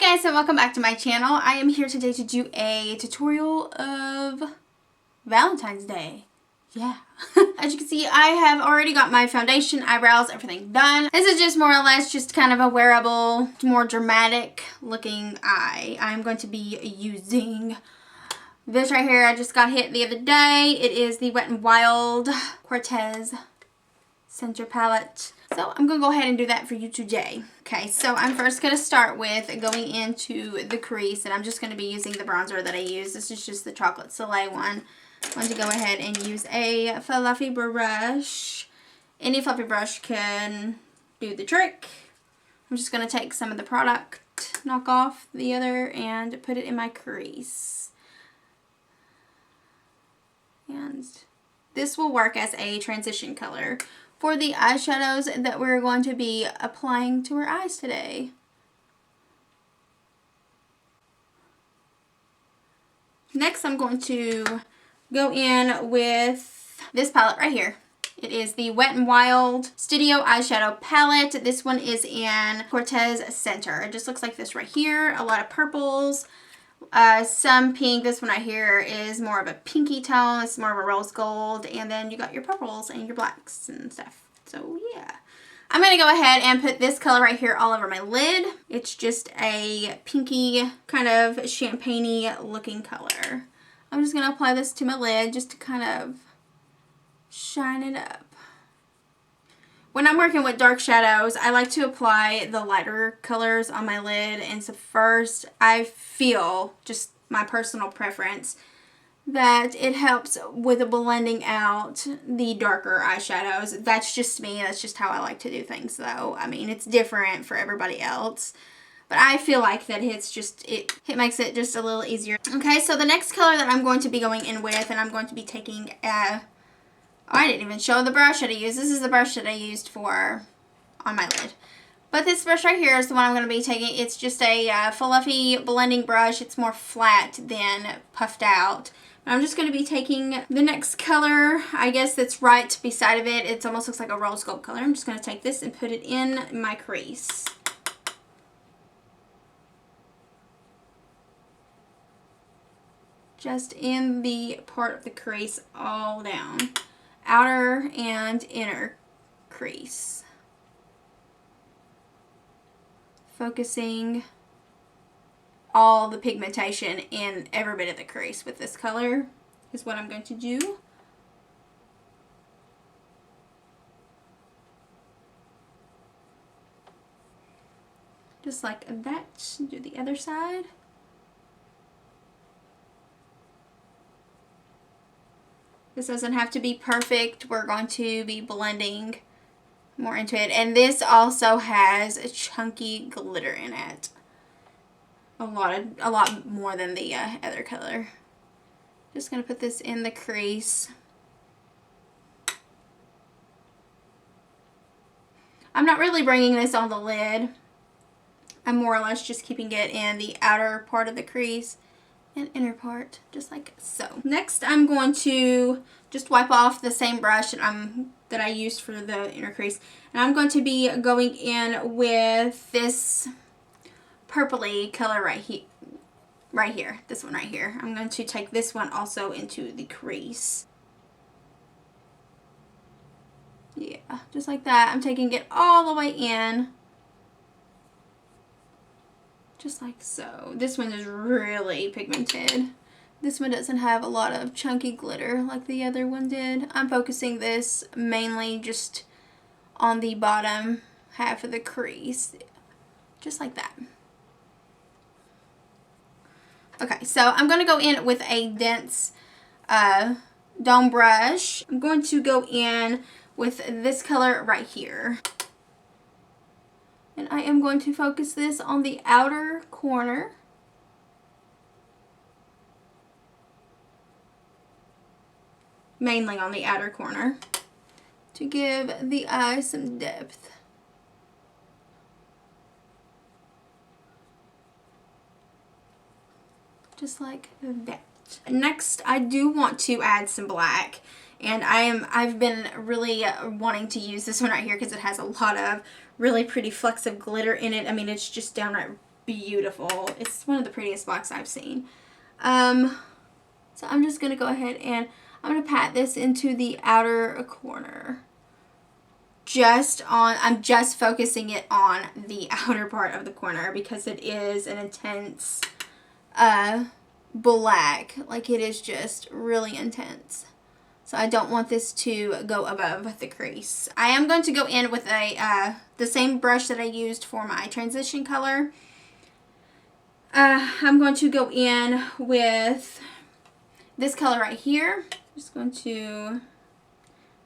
Guys, and welcome back to my channel. I am here today to do a tutorial of Valentine's Day. Yeah. As you can see, I have already got my foundation, eyebrows, everything done. This is just more or less just kind of a wearable, more dramatic looking eye. I'm going to be using this right here. I just got hit the other day. It is the Wet n Wild QuartzCenter palette. So I'm going to go ahead and do that for you today. Okay, so I'm first going to start with going into the crease, and I'm just going to be using the bronzer that I use. This is just the chocolate Soleil one. I'm going to go ahead and use a fluffy brush. Any fluffy brush can do the trick. I'm just going to take some of the product, knock off the other, and put it in my crease. And this will work as a transition color for the eyeshadows that we're going to be applying to our eyes today. Next, I'm going to go in with this palette right here. It is the Wet n Wild Studio Eyeshadow Palette. This one is in QuartzCenter. It just looks like this right here. A lot of purples, some pink. This one right here is more of a pinky tone. It's more of a rose gold. And then you got your purples and your blacks and stuff. So yeah. I'm going to go ahead and put this color right here all over my lid. It's just a pinky kind of champagne-y looking color. I'm just going to apply this to my lid just to kind of shine it up. When I'm working with dark shadows, I like to apply the lighter colors on my lid. And so first, I feel, just my personal preference, that it helps with blending out the darker eyeshadows. That's just me. That's just how I like to do things, though. I mean, it's different for everybody else. But I feel like that it makes it just a little easier. Okay, so the next color that I'm going to be going in with, and I'm going to be taking I didn't even show the brush that I used. This is the brush that I used on my lid. But this brush right here is the one I'm going to be taking. It's just a fluffy blending brush. It's more flat than puffed out. I'm just going to be taking the next color, I guess, that's right beside of it. It almost looks like a rose gold color. I'm just going to take this and put it in my crease. Just in the part of the crease all down. Outer and inner crease. Focusing all the pigmentation in every bit of the crease with this color is what I'm going to do. Just like that. Do the other side. This doesn't have to be perfect. We're going to be blending more into it. And this also has a chunky glitter in it. A lot more than the other color. Just going to put this in the crease. I'm not really bringing this on the lid. I'm more or less just keeping it in the outer part of the crease and inner part, just like so. Next, I'm going to just wipe off the same brush that I used for the inner crease. And I'm going to be going in with this purpley color right here. This one right here. I'm going to take this one also into the crease. Yeah, just like that. I'm taking it all the way in. Just like so. This one is really pigmented. This one doesn't have a lot of chunky glitter like the other one did. I'm focusing this mainly just on the bottom half of the crease. Just like that. Okay, so I'm going to go in with a dense dome brush. I'm going to go in with this color right here. And I am going to focus this on the outer corner. Mainly on the outer corner. To give the eye some depth. Just like that. Next, I do want to add some black. And I've been really wanting to use this one right here because it has a lot of really pretty flecks of glitter in it. I mean, it's just downright beautiful. It's one of the prettiest blacks I've seen. So I'm just going to go ahead and I'm going to pat this into the outer corner. I'm just focusing it on the outer part of the corner because it is an intense black. Like, it is just really intense. So I don't want this to go above the crease. I am going to go in with the same brush that I used for my transition color. I'm going to go in with this color right here. Just going to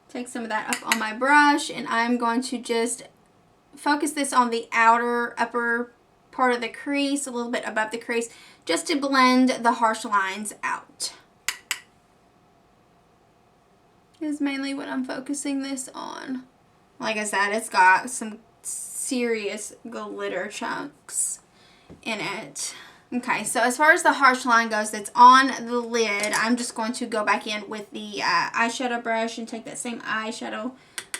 take some of that up on my brush, and I'm going to just focus this on the upper part of the crease, a little bit above the crease, just to blend the harsh lines out. Is mainly what I'm focusing this on. Like I said, it's got some serious glitter chunks in it. Okay, so as far as the harsh line goes that's on the lid, I'm just going to go back in with the eyeshadow brush and take that same eyeshadow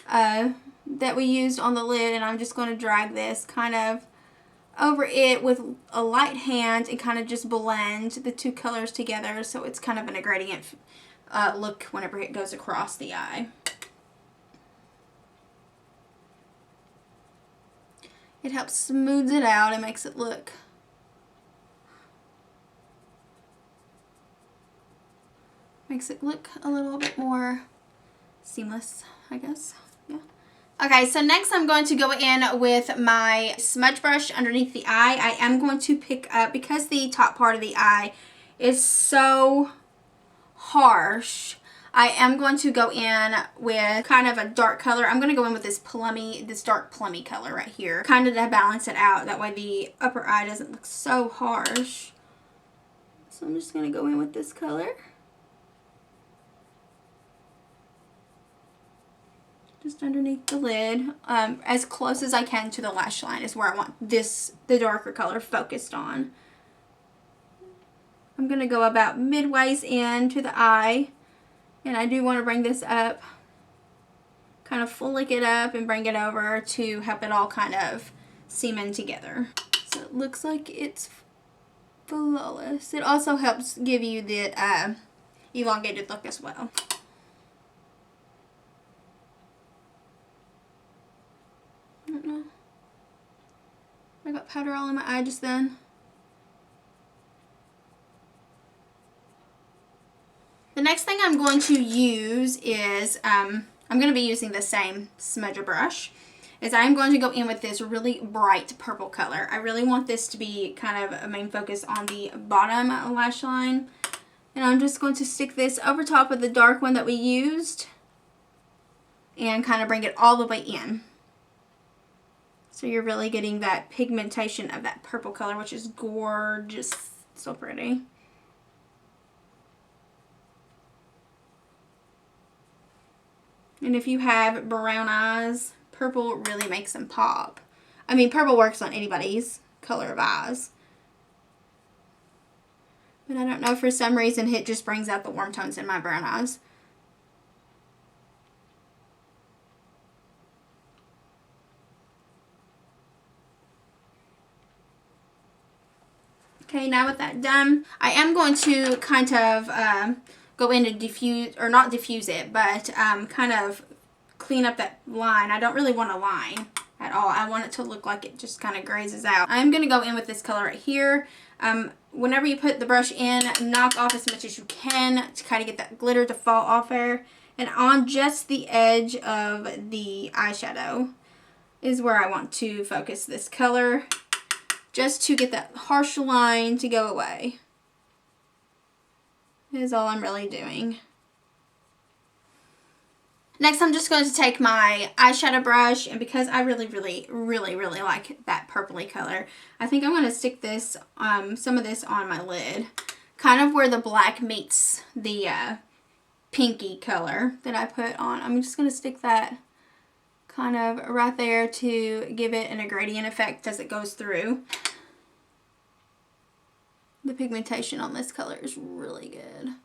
that we used on the lid, and I'm just going to drag this kind of over it with a light hand and kind of just blend the two colors together so it's kind of in a gradient look whenever it goes across the eye. It helps smooth it out and makes it look a little bit more seamless, I guess. Yeah. Okay, so next I'm going to go in with my smudge brush underneath the eye. I am going to pick up, because the top part of the eye is so harsh, I am going to go in with kind of a dark color. I'm going to go in with this dark plummy color right here, kind of to balance it out. That way the upper eye doesn't look so harsh. So I'm just going to go in with this color. Just underneath the lid, as close as I can to the lash line is where I want the darker color focused on. I'm going to go about midways into the eye, and I do want to bring this up, kind of flick it up and bring it over to help it all kind of seam in together. So it looks like it's flawless. It also helps give you the elongated look as well. I don't know. I got powder all in my eye just then. The next thing I'm going to use is, I'm going to be using the same smudger brush, is I'm going to go in with this really bright purple color. I really want this to be kind of a main focus on the bottom lash line. And I'm just going to stick this over top of the dark one that we used and kind of bring it all the way in. So you're really getting that pigmentation of that purple color, which is gorgeous. So pretty. And if you have brown eyes, purple really makes them pop. I mean, purple works on anybody's color of eyes. But I don't know, for some reason it just brings out the warm tones in my brown eyes. Okay, now with that done, I am going to kind of go in and diffuse, or not diffuse it, but kind of clean up that line. I don't really want a line at all. I want it to look like it just kind of grazes out. I'm going to go in with this color right here. Whenever you put the brush in, knock off as much as you can to kind of get that glitter to fall off there. And on just the edge of the eyeshadow is where I want to focus this color, just to get that harsh line to go away. Is all I'm really doing. Next, I'm just going to take my eyeshadow brush, and because I really like that purpley color, I think I'm going to stick this, some of this on my lid, kind of where the black meets the pinky color that I put on. I'm just going to stick that kind of right there to give it a gradient effect as it goes through. The pigmentation on this color is really good.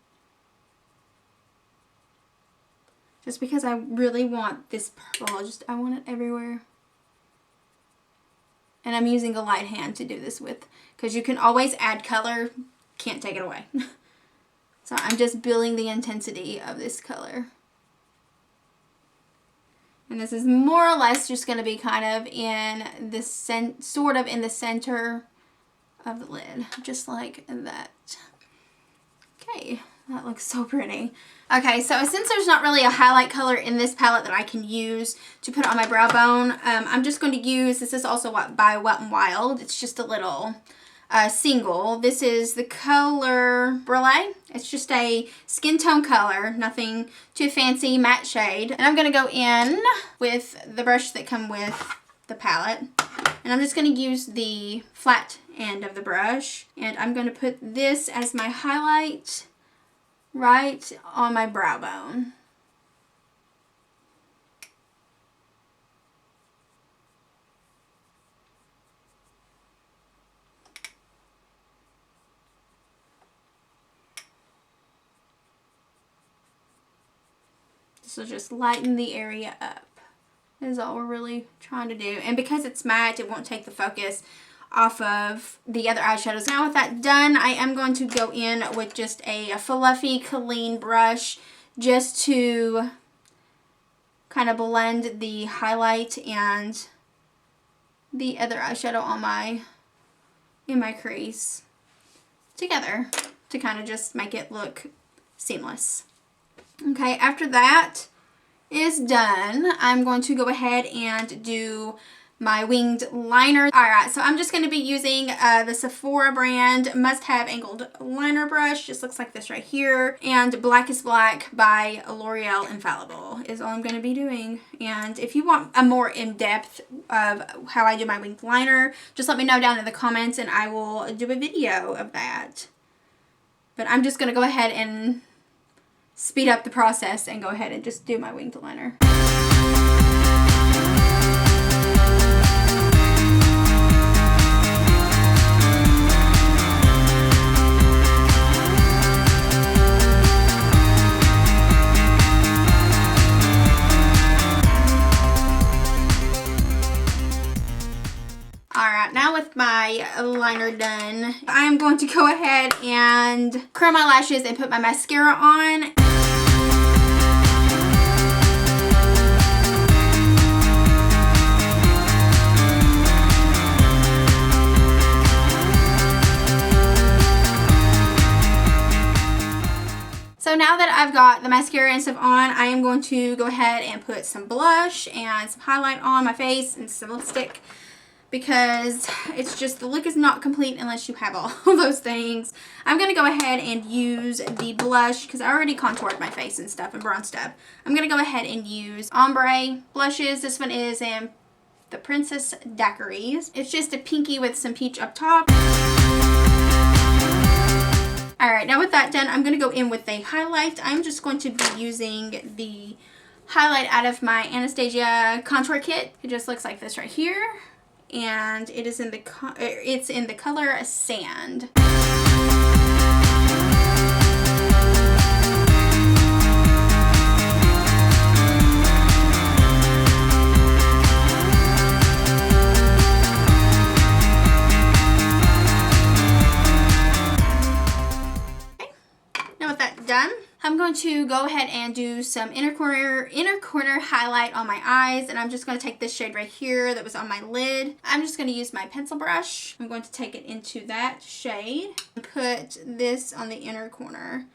Just because I really want this purple, I want it everywhere. And I'm using a light hand to do this with, because you can always add color, can't take it away. So I'm just building the intensity of this color. And this is more or less just going to be kind of in the sort of in the center of the lid, just like that. Okay, that looks so pretty. Okay, so since there's not really a highlight color in this palette that I can use to put on my brow bone, I'm just going to use, this is also by Wet n Wild. It's just a little single. This is the color Brulee. It's just a skin tone color, nothing too fancy, matte shade. And I'm going to go in with the brush that come with the palette. And I'm just going to use the flat end of the brush. And I'm going to put this as my highlight right on my brow bone. This will just lighten the area up. Is all we're really trying to do. And because it's matte, it won't take the focus off of the other eyeshadows. Now with that done, I am going to go in with just a fluffy, clean brush just to kind of blend the highlight and the other eyeshadow on in my crease together to kind of just make it look seamless. Okay, after that is done, I'm going to go ahead and do my winged liner. Alright, so I'm just going to be using the Sephora brand Must Have Angled Liner Brush. Just looks like this right here. And Blackest Black by L'Oreal Infallible is all I'm going to be doing. And if you want a more in-depth of how I do my winged liner, just let me know down in the comments and I will do a video of that. But I'm just going to go ahead and speed up the process and go ahead and just do my winged liner. Alright, now with my liner done, I'm going to go ahead and curl my lashes and put my mascara on. So now that I've got the mascara and stuff on, I am going to go ahead and put some blush and some highlight on my face and some lipstick, because it's just, the look is not complete unless you have all those things. I'm going to go ahead and use the blush because I already contoured my face and stuff and bronzed up. I'm going to go ahead and use Ombre blushes. This one is in the Princess Daiquiries. It's just a pinky with some peach up top. Alright, now with that done, I'm going to go in with a highlight. I'm just going to be using the highlight out of my Anastasia contour kit. It just looks like this right here. And it is in the color Sand. Done. I'm going to go ahead and do some inner corner highlight on my eyes, and I'm just going to take this shade right here that was on my lid. I'm just going to use my pencil brush. I'm going to take it into that shade and put this on the inner corner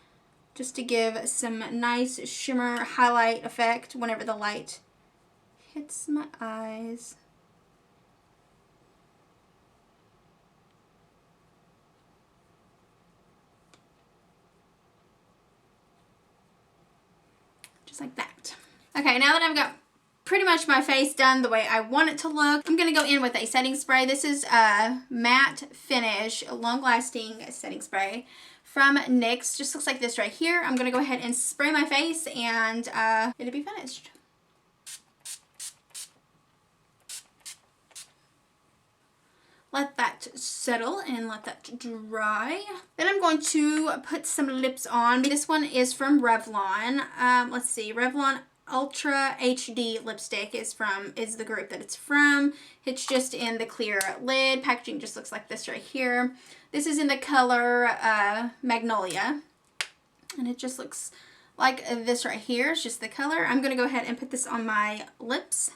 just to give some nice shimmer highlight effect whenever the light hits my eyes. Just like that. Okay, now that I've got pretty much my face done the way I want it to look, I'm going to go in with a setting spray. This is a matte finish, a long-lasting setting spray from NYX. Just looks like this right here. I'm going to go ahead and spray my face and it'll be finished. Let that settle and let that dry. Then I'm going to put some lips on. This one is from Revlon. Let's see, Revlon Ultra HD lipstick is the group that it's from. It's just in the clear lid. Packaging just looks like this right here. This is in the color Magnolia. And it just looks like this right here. It's just the color. I'm going to go ahead and put this on my lips.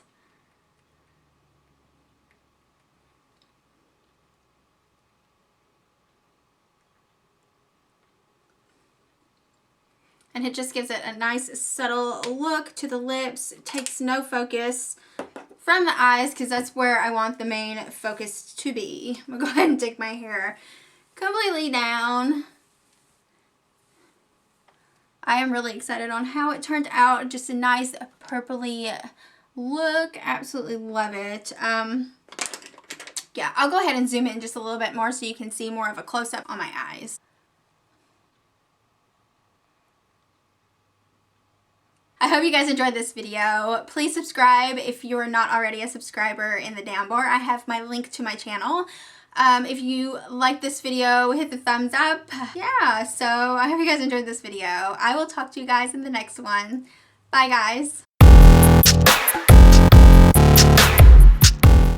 And it just gives it a nice subtle look to the lips. It takes no focus from the eyes because that's where I want the main focus to be. I'm going to go ahead and take my hair completely down. I am really excited on how it turned out. Just a nice purpley look. Absolutely love it. Yeah, I'll go ahead and zoom in just a little bit more so you can see more of a close-up on my eyes. I hope you guys enjoyed this video. Please subscribe if you're not already a subscriber in the down bar. I have my link to my channel. If you like this video, hit the thumbs up. Yeah, so I hope you guys enjoyed this video. I will talk to you guys in the next one. Bye, guys.